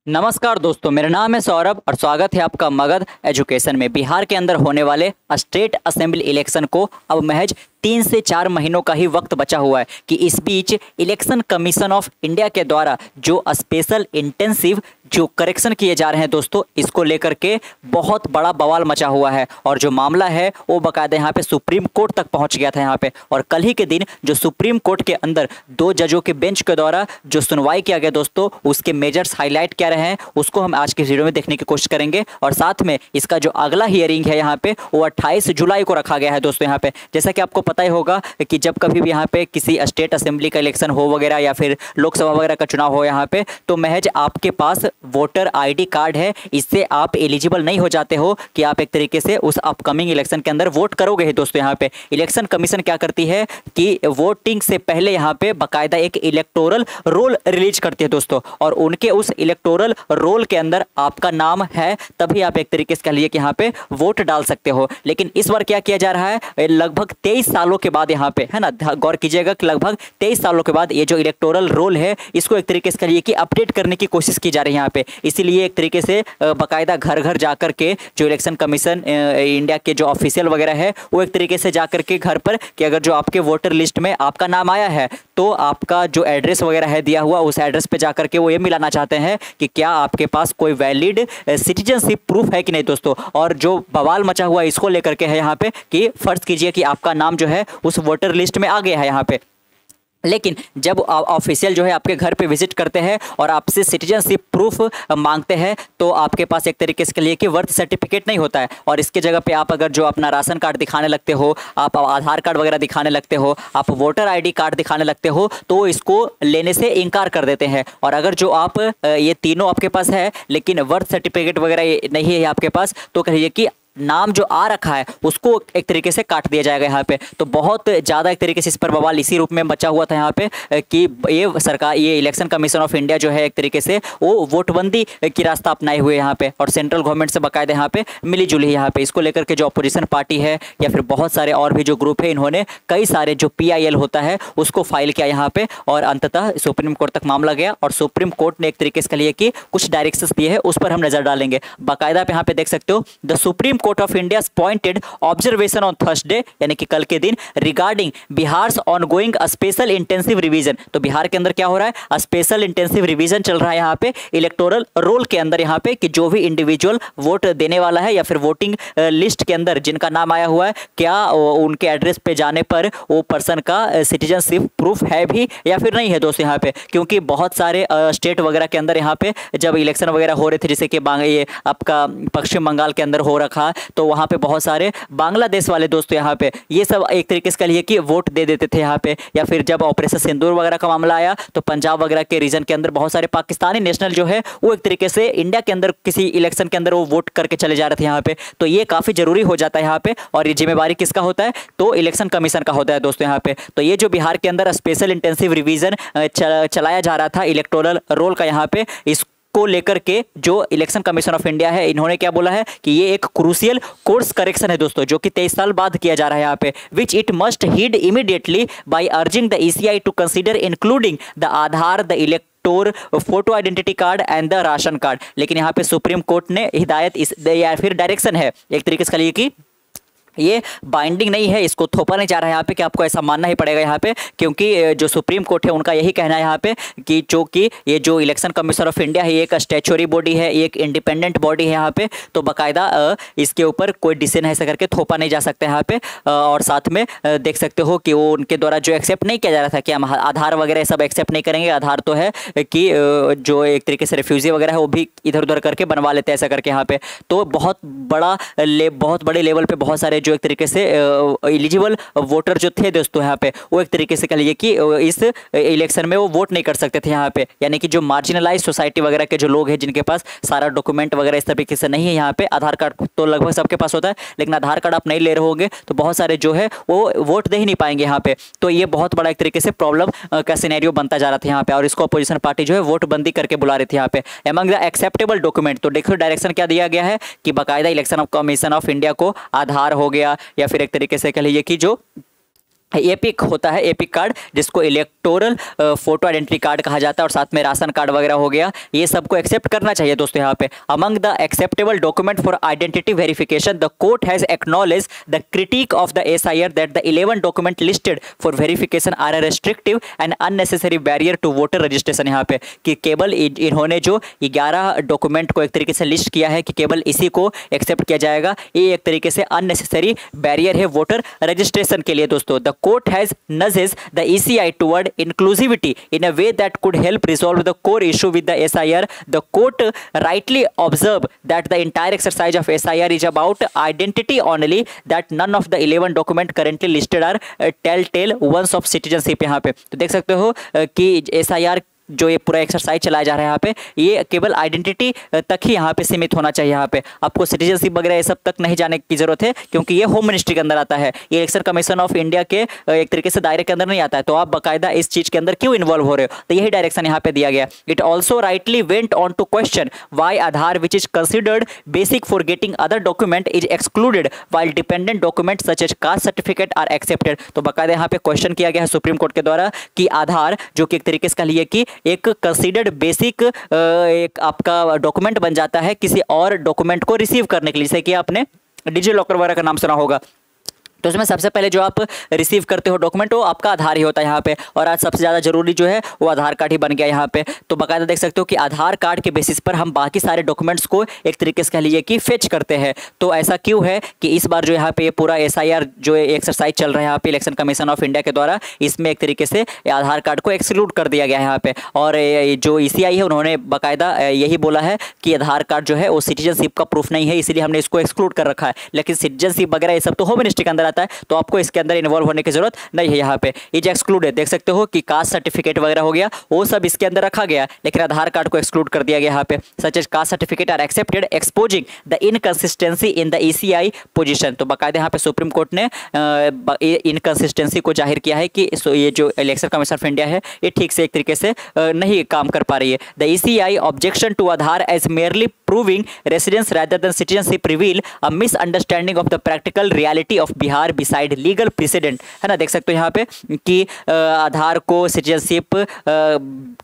नमस्कार दोस्तों, मेरा नाम है सौरभ और स्वागत है आपका मगध एजुकेशन में। बिहार के अंदर होने वाले स्टेट असेंबली इलेक्शन को अब महज 3 से 4 महीनों का ही वक्त बचा हुआ है कि इस बीच इलेक्शन कमीशन ऑफ इंडिया के द्वारा जो स्पेशल इंटेंसिव जो करेक्शन किए जा रहे हैं दोस्तों, इसको लेकर के बहुत बड़ा बवाल मचा हुआ है। और जो मामला है वो बाकायदा यहाँ पे सुप्रीम कोर्ट तक पहुँच गया था यहाँ पे। और कल ही के दिन जो सुप्रीम कोर्ट के अंदर 2 जजों के बेंच के द्वारा जो सुनवाई किया गया दोस्तों, उसके मेजर्स हाईलाइट क्या रहे हैं उसको हम आज के वीडियो में देखने की कोशिश करेंगे। और साथ में इसका जो अगला हियरिंग है यहाँ पे वो 28 जुलाई को रखा गया है दोस्तों। यहाँ पे जैसा कि आपको पता ही होगा कि जब कभी भी यहाँ पे किसी स्टेट असेंबली का इलेक्शन हो वगैरह या फिर लोकसभा वगैरह का चुनाव हो यहाँ पे, तो महज आपके पास वोटर आईडी कार्ड है, इससे आप एलिजिबल नहीं हो जाते हो कि आप एक तरीके से उस अपकमिंग इलेक्शन के अंदर वोट करोगे ही दोस्तों। यहाँ पे इलेक्शन कमीशन क्या करती है कि वोटिंग से पहले यहाँ पे बाकायदा एक इलेक्टोरल रोल रिलीज करती है दोस्तों, और उनके उस इलेक्टोरल रोल के अंदर आपका नाम है तभी आप एक तरीके से कह लीजिए कि यहाँ पे वोट डाल सकते हो। लेकिन इस बार क्या किया जा रहा है, लगभग 23 सालों के बाद यहाँ पे, है ना, गौर कीजिएगा कि लगभग 23 सालों के बाद ये जो इलेक्टोरल रोल है इसको एक तरीके से कह लीजिए कि अपडेट करने की कोशिश की जा रही है यहाँ पे। इसीलिए एक तरीके से बाकायदा घर घर जाकर के जो इलेक्शन कमीशन इंडिया के जो ऑफिशियल वगैरह है वो एक तरीके से जाकर के घर पर कि अगर जो आपके वोटर लिस्ट में आपका नाम आया है तो आपका जो एड्रेस वगैरह है दिया हुआ, उस एड्रेस पे जाकर के वो ये मिलाना चाहते हैं कि क्या आपके पास कोई वैलिड सिटीजनशिप प्रूफ है कि नहीं दोस्तों। और जो बवाल मचा हुआ इसको लेकर के है यहाँ पे कि फर्ज कीजिए कि आपका नाम जो है उस वोटर लिस्ट में आ गया है यहाँ पे, लेकिन जब ऑफिशियल जो है आपके घर पे विजिट करते हैं और आपसे सिटीजनशिप प्रूफ मांगते हैं तो आपके पास एक तरीके से लिए कि बर्थ सर्टिफिकेट नहीं होता है, और इसके जगह पे आप अगर जो अपना राशन कार्ड दिखाने लगते हो, आप आधार कार्ड वगैरह दिखाने लगते हो, आप वोटर आईडी कार्ड दिखाने लगते हो, तो इसको लेने से इनकार कर देते हैं। और अगर जो आप ये तीनों आपके पास है लेकिन बर्थ सर्टिफिकेट वगैरह नहीं है आपके पास, तो कहिए कि नाम जो आ रखा है उसको एक तरीके से काट दिया जाएगा यहाँ पे। तो बहुत ज़्यादा एक तरीके से इस पर बवाल इसी रूप में मचा हुआ था यहाँ पे कि ये सरकार, ये इलेक्शन कमीशन ऑफ इंडिया जो है एक तरीके से वो वोटबंदी की रास्ता अपनाए हुए यहाँ पे, और सेंट्रल गवर्नमेंट से बाकायदा यहाँ पे मिली जुली यहाँ पे। इसको लेकर के जो अपोजिशन पार्टी है या फिर बहुत सारे और भी जो ग्रुप है, इन्होंने कई सारे जो PIL होता है उसको फाइल किया यहाँ पे, और अंततः सुप्रीम कोर्ट तक मामला गया। और सुप्रीम कोर्ट ने एक तरीके से कहिए कि कुछ डायरेक्शंस दिए हैं, उस पर हम नजर डालेंगे। बाकायदा आप यहाँ पे देख सकते हो, the supreme court of India pointed observation on Thursday, यानी कि कल के दिन, regarding Bihar ongoing special intensive revision. तो बिहार के अंदर क्या हो रहा है, स्पेशल इंटेंसिव रिवीजन चल रहा है यहाँ पे इलेक्टोरल रोल के अंदर यहाँ पे, कि जो भी इंडिविजुअल वोट देने वाला है या फिर वोटिंग लिस्ट के अंदर जिनका नाम आया हुआ है, क्या उनके एड्रेस पे जाने पर वो पर्सन का सिटीजनशिप प्रूफ है भी या फिर नहीं है दोस्तों यहाँ पे। क्योंकि बहुत सारे स्टेट वगैरह के अंदर यहाँ पे जब इलेक्शन वगैरह हो रहे थे, जैसे कि ये आपका पश्चिम बंगाल के अंदर हो रखा, तो वहाँ पे बहुत सारे बांग्लादेश वाले दोस्तों यहाँ पे ये सब एक तरीके से कहिए कि वोट दे देते थे यहाँ पे। या फिर जब ऑपरेशन सिंदूर वगैरह का मामला आया तो पंजाब वगैरह के रीजन के अंदर बहुत सारे पाकिस्तानी नेशनल जो है वो एक तरीके से इंडिया के अंदर किसी इलेक्शन के अंदर वो वोट करके चले जा रहे थे यहाँ पे। तो ये काफी जरूरी हो जाता है यहाँ पे, और ये जिम्मेवारी किसका होता है, तो इलेक्शन कमीशन का होता है दोस्तों यहाँ पे। तो ये जो बिहार के अंदर स्पेशल इंटेंसिव रिवीजन चलाया जा रहा था इलेक्टोरल रोल का यहाँ पे, इस को लेकर के जो इलेक्शन कमीशन ऑफ इंडिया है, इन्होंने क्या बोला है कि ये एक क्रूशियल कोर्स करेक्शन है दोस्तों, जो कि 23 साल बाद किया जा रहा है यहाँ पे, which it must heed immediately by urging the ECI to consider including the Aadhaar, the elector photo identity card and the ration card. लेकिन यहाँ पे सुप्रीम कोर्ट ने हिदायत या फिर डायरेक्शन है एक तरीके से कहिए कि ये बाइंडिंग नहीं है, इसको थोपा नहीं जा रहा है यहाँ पे कि आपको ऐसा मानना ही पड़ेगा यहाँ पे, क्योंकि जो सुप्रीम कोर्ट है उनका यही कहना है यहाँ पे कि जो कि ये जो इलेक्शन कमीशन ऑफ इंडिया है ये एक स्टैच्यूटरी बॉडी है, ये एक इंडिपेंडेंट बॉडी है यहाँ पे। तो बाकायदा इसके ऊपर कोई डिसीजन ऐसा करके थोपा नहीं जा सकता यहाँ पे। और साथ में देख सकते हो कि वो उनके द्वारा जो एक्सेप्ट नहीं किया जा रहा था कि हम आधार वगैरह सब एक्सेप्ट नहीं करेंगे, आधार तो है कि जो एक तरीके से रिफ्यूजी वगैरह है वो भी इधर उधर करके बनवा लेते हैं ऐसा करके यहाँ पे। तो बहुत बड़े लेवल पे बहुत सारे जो एक तरीके से एलिजिबल वोटर जो थे दोस्तों यहाँ पे, वो एक तरीके से कह लीजिए कि इस इलेक्शन में वो वोट नहीं कर सकते थे यहाँ पे। यानी कि जो मार्जिनलाइज सोसाइटी वगैरह के जो लोग हैं जिनके पास सारा डॉक्यूमेंट वगैरह इस तरीके से नहीं है यहाँ पे, आधार कार्ड तो लगभग सबके पास होता है लेकिन आधार कार्ड आप नहीं ले रहे होंगे तो बहुत सारे जो है वो वोट दे ही नहीं पाएंगे यहाँ पे। तो ये बहुत बड़ा एक तरीके से प्रॉब्लम का सिनेरियो बनता जा रहा था यहाँ पे, और इसको अपोजिशन पार्टी जो है वोट बंदी करके बुला रही थी यहाँ पे। एमंग द एक्सेप्टेबल डॉक्यूमेंट, तो देखो डायरेक्शन क्या दिया गया है कि बाकायदा इलेक्शन कमीशन ऑफ इंडिया को आधार हो गया या फिर एक तरीके से कह लीजिए कि जो एपिक होता है, एपिक कार्ड, जिसको इलेक्टोरल फोटो आइडेंटिटी कार्ड कहा जाता है, और साथ में राशन कार्ड वगैरह हो गया, ये सबको एक्सेप्ट करना चाहिए दोस्तों। यहाँ पे among the acceptable document for identity verification the court has acknowledge the critic of the SIR that the 11 document listed for verification are a restrictive and unnecessary barrier to voter registration. यहाँ पे कि केवल इन्होंने जो 11 document को एक तरीके से लिस्ट किया है कि केवल इसी को एक्सेप्ट किया जाएगा, ये एक तरीके से अननेसेसरी बैरियर है वोटर रजिस्ट्रेशन के लिए दोस्तों। The court has nudges the ECI toward inclusivity in a way that could help resolve the core issue with the SIR. The court rightly observed that the entire exercise of SIR is about identity only, that none of the 11 documents currently listed are telltale ones of citizenship। यहाँ पे तो देख सकते हो कि SIR जो ये पूरा एक्सरसाइज चलाया जा रहा है यहाँ पे, ये केवल आइडेंटिटी तक ही यहाँ पे सीमित होना चाहिए। यहाँ पे आपको सिटीजनशिप वगैरह ये सब तक नहीं जाने की जरूरत है, क्योंकि ये होम मिनिस्ट्री के अंदर आता है, ये इलेक्शन कमीशन ऑफ इंडिया के एक तरीके से दायरे के अंदर नहीं आता है। तो आप बाकायदा इस चीज के अंदर क्यों इन्वॉल्व हो रहे हो, तो यही डायरेक्शन यहाँ पे दिया गया। It also rightly went on to question why Aadhaar which is considered basic for getting other document is excluded while dependent document such as caste certificate are accepted. तो बाकायदा यहाँ पे क्वेश्चन किया गया है सुप्रीम कोर्ट के द्वारा कि आधार जो कि एक तरीके से कह लिए कि एक कंसीडर्ड बेसिक एक आपका डॉक्यूमेंट बन जाता है किसी और डॉक्यूमेंट को रिसीव करने के लिए, जैसे कि आपने डिजी लॉकर वगैरह का नाम सुना होगा, तो उसमें सबसे पहले जो आप रिसीव करते हो डॉक्यूमेंट वो आपका आधार ही होता है यहाँ पे, और आज सबसे ज़्यादा जरूरी जो है वो आधार कार्ड ही बन गया यहाँ पे। तो बाकायदा देख सकते हो कि आधार कार्ड के बेसिस पर हम बाकी सारे डॉक्यूमेंट्स को एक तरीके से कह लीजिए कि फेच करते हैं। तो ऐसा क्यों है कि इस बार जो यहाँ पे पूरा SIR जो एक्सरसाइज चल रहा है यहाँ पे इलेक्शन कमीशन ऑफ इंडिया के द्वारा, इसमें एक तरीके से आधार कार्ड को एक्सक्लूड कर दिया गया है यहाँ पे। और जो ECI है उन्होंने बाकायदा यही बोला है कि आधार कार्ड जो है वो सिटीजनशिप का प्रूफ नहीं है, इसीलिए हमने इसको एक्सक्लूड कर रखा है। लेकिन सिटीजनशिप वगैरह ये सब तो होम मिनिस्ट्री के अंदर आता है, तो आपको इसके अंदर इन्वॉल्व होने की जरूरत नहीं है। यहाँ पे इज एक्सक्लूडेड, देख सकते हो कि कास्ट सर्टिफिकेट वगैरह हो गया वो सब इसके अंदर रखा गया, लेकिन आधार कार्ड को एक्सक्लूड कर दिया गया यहाँ पे। Such as caste certificate are accepted exposing the inconsistency in the ECI position. तो बाकायदा यहाँ पे सुप्रीम कोर्ट ने इनकंसिस्टेंसी को जाहिर किया है कि ये जो इलेक्शन कमीशन ऑफ इंडिया है ये ठीक से एक तरीके से नहीं काम कर पा रही है। The ECI objection to Aadhaar as merely proving residence rather than citizenship reveal a misunderstanding of the practical reality of Bihar beside legal precedent। है ना, देख सकते हो यहाँ पे कि आधार को सिटीजनशिप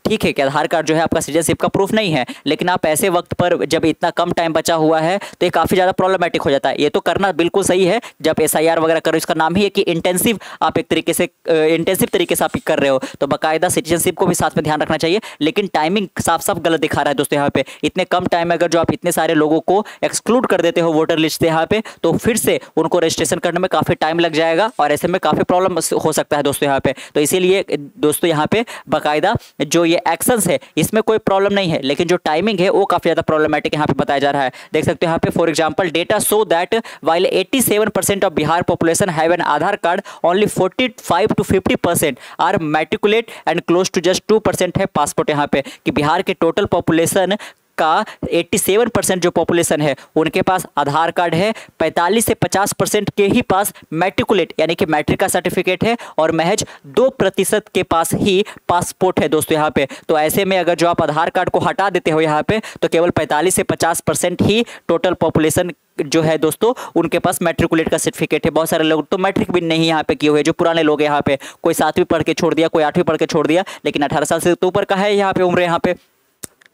ठीक है कि आधार कार्ड जो है आपका सिटीजनशिप का प्रूफ नहीं है, लेकिन आप ऐसे वक्त पर जब इतना कम टाइम बचा हुआ है तो ये काफ़ी ज़्यादा प्रॉब्लमेटिक हो जाता है। ये तो करना बिल्कुल सही है, जब SIR वगैरह करो, इसका नाम ही है कि इंटेंसिव, आप एक तरीके से इंटेंसिव तरीके से आप कर रहे हो, तो बाकायदा सिटीजनशिप को भी साथ में ध्यान रखना चाहिए। लेकिन टाइमिंग साफ साफ गलत दिखा रहा है दोस्तों यहाँ पे। इतने कम टाइम में अगर जो आप इतने सारे लोगों को एक्सक्लूड कर देते हो वोटर लिस्ट से यहाँ पे, तो फिर से उनको रजिस्ट्रेशन करने में काफ़ी टाइम लग जाएगा और ऐसे में काफ़ी प्रॉब्लम हो सकता है दोस्तों यहाँ पे। तो इसीलिए दोस्तों यहाँ पे बाकायदा जो ये एक्शंस है इसमें कोई प्रॉब्लम नहीं है, लेकिन जो टाइमिंग है वो काफ़ी ज़्यादा प्रॉब्लमेटिक यहाँ पे बताया जा रहा है। देख सकते हो यहाँ पे for example data show that while 87% of Bihar population have an Aadhaar card, only 45 to 50% are matriculate and close to just 2% है पासपोर्ट। यहाँ पे कि बिहार के टोटल पॉपुलेशन का 87% जो पॉपुलेशन है उनके पास आधार कार्ड है, 45 से 50% के ही पास मैट्रिकुलेट यानी कि मैट्रिक का सर्टिफिकेट है, और महज 2% के पास ही पासपोर्ट है दोस्तों यहाँ पे। तो ऐसे में अगर जो आप आधार कार्ड को हटा देते हो यहाँ पे, तो केवल 45 से 50% ही टोटल पॉपुलेशन जो है दोस्तों उनके पास मैट्रिकुलेट का सर्टिफिकेट है। बहुत सारे लोग तो मैट्रिक भी नहीं यहाँ पे किए हुए, जो पुराने लोग हैं यहाँ पे, कोई 7वीं पढ़ के छोड़ दिया, कोई 8वीं पढ़ के छोड़ दिया, लेकिन 18 साल से तो ऊपर का है यहाँ पे उम्र, यहाँ पे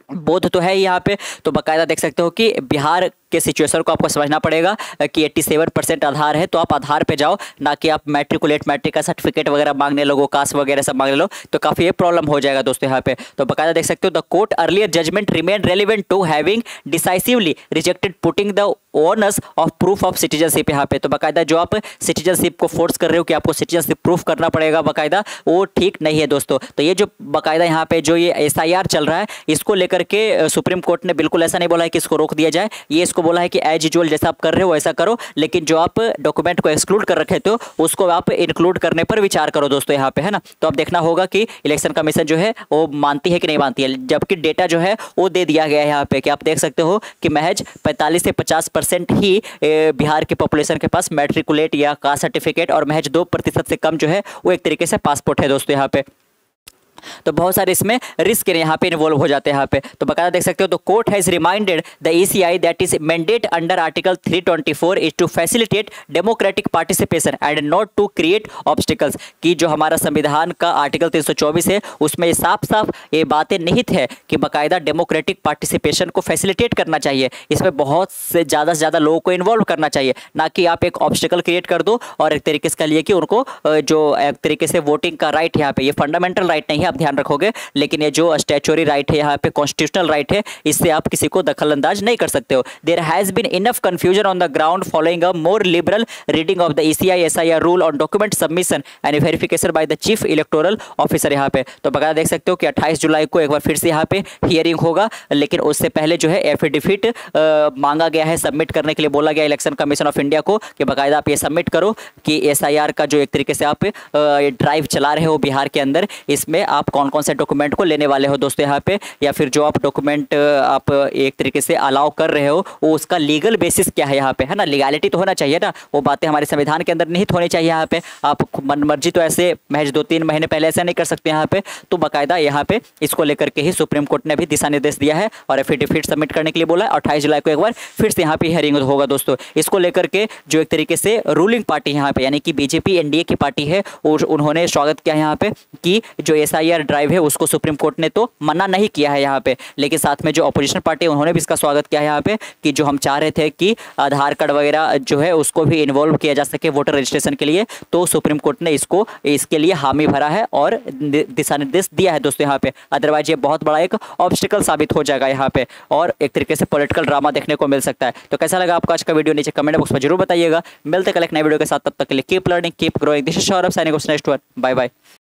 बोध तो है यहाँ पे। तो बाकायदा देख सकते हो कि बिहार के सिचुएशन को आपको समझना पड़ेगा कि 87% आधार है, तो आप आधार पे जाओ, ना कि आप मैट्रिक का सर्टिफिकेट वगैरह मांगने लगो, कास्ट वगैरह सब मांगने लो, तो काफ़ी ये प्रॉब्लम हो जाएगा दोस्तों यहाँ पे। तो बाकायदा देख सकते हो the court earlier judgement remain relevant to having decisively rejected putting the onus of proof of citizenship यहाँ पे। तो बाकायदा जो आप सिटीजनशिप को फोर्स कर रहे हो कि आपको सिटीजनशिप प्रूफ करना पड़ेगा बाकायदा, वो ठीक नहीं है दोस्तों। तो ये जो बाकायदा यहाँ पे जो ये SIR चल रहा है, इसको लेकर के सुप्रीम कोर्ट ने बिल्कुल ऐसा नहीं बोला है कि इसको रोक दिया जाए, ये इसको बोला है कि एज यूजुअल जैसा आप कर रहे हो वैसा करो, लेकिन जो आप डॉक्यूमेंट को एक्सक्लूड कर रखे थे उसको आप इंक्लूड करने पर विचार करो दोस्तों यहाँ पे, है ना। तो अब देखना होगा कि इलेक्शन कमीशन जो है वो मानती है कि नहीं मानती है, जबकि डेटा जो है वो दे दिया गया है यहाँ पे कि आप देख सकते हो कि महज 45 से 50% ही बिहार के पॉपुलेशन के पास मैट्रिकुलेट या कास्ट सर्टिफिकेट, और महज 2% से कम जो है वो एक तरीके से पासपोर्ट है दोस्तों यहाँ पे। तो बहुत सारे इसमें रिस्क यहाँ पे इन्वॉल्व हो जाते हैं यहाँ पे। तो बकायदा देख सकते हो, तो court has reminded the ECI that is mandate under article 324 is to facilitate democratic participation and not to create obstacles. कि जो हमारा संविधान का आर्टिकल 324 है उसमें साफ साफ ये बातें निहित है कि बाकायदा डेमोक्रेटिक पार्टिसिपेशन को फैसिलिटेट करना चाहिए, इसमें बहुत से ज़्यादा लोगों को इन्वॉल्व करना चाहिए, ना कि आप एक ऑब्स्टिकल क्रिएट कर दो और एक तरीके से कह लिए कि उनको जो एक तरीके से वोटिंग का राइट यहाँ पे, ये फंडामेंटल राइट नहीं है, आप ध्यान रखोगे, लेकिन ये जो स्टैच्यूटरी राइट है यहाँ पे, कॉन्स्टिट्यूशनल राइट है, इससे आप किसी को दखल अंदाज नहीं कर सकते हो। There has been enough confusion on the ground following a more liberal reading of the ECI SIR rule on document submission and verification by the chief electoral officer. यहाँ पे तो बकायदा देख सकते हो कि 28 जुलाई को एक बार फिर से यहाँ पे हियरिंग होगा, लेकिन उससे पहले जो है एफिडेविट मांगा गया है, सबमिट करने के लिए बोला गया इलेक्शन कमीशन ऑफ इंडिया को कि बाकायदा आप ये सबमिट करो कि SIR का जो एक तरीके से आप ड्राइव चला रहे हो बिहार के अंदर, इसमें आप कौन कौन से डॉक्यूमेंट को लेने वाले हो दोस्तों यहाँ पे, या फिर जो आप डॉक्यूमेंट आप एक तरीके से अलाउ कर रहे हो वो उसका लीगल बेसिस क्या है यहाँ पे, है ना, लीगैलिटी तो होना चाहिए ना, वो बातें हमारे संविधान के अंदर निहित होनी चाहिए। यहाँ पे आप मन मर्जी तो ऐसे महज 2-3 महीने पहले ऐसा नहीं कर सकते यहाँ पे, तो बाकायदा यहाँ पे इसको लेकर के ही सुप्रीम कोर्ट ने भी दिशा निर्देश दिया है और एफिडेविट सबमिट करने के लिए बोला है। 28 जुलाई को एक बार फिर से यहाँ पे हियरिंग होगा दोस्तों। इसको लेकर के जो एक तरीके से रूलिंग पार्टी यहाँ पे यानी कि बीजेपी NDA की पार्टी है, और उन्होंने स्वागत किया यहाँ पे कि जो SIR ड्राइव है उसको सुप्रीम कोर्ट ने तो मना नहीं किया है यहाँ पे, लेकिन साथ में जो अपोजिशन पार्टी है उन्होंने भी इसका स्वागत किया है यहाँ पे कि जो हम चाह रहे थे कि आधार कार्ड वगैरह जो है उसको भी इन्वॉल्व किया जा सके वोटर रजिस्ट्रेशन के लिए, तो सुप्रीम कोर्ट ने इसके लिए हामी भरा है और दिशा निर्देश दिया है दोस्तों यहाँ पे। अदरवाइज ये बहुत बड़ा एक ऑब्स्टिकल साबित हो जाएगा यहाँ पे और एक तरीके से पॉलिटिकल ड्रामा देखने को मिल सकता है। तो कैसा लगा आपका आज का वीडियो नीचे कमेंट बॉक्स में जरूर बताइएगा। मिलते कल एक नए वीडियो के साथ, तब तक के लिए keep learning keep growing. This is Saurabh signing off next one. Bye bye.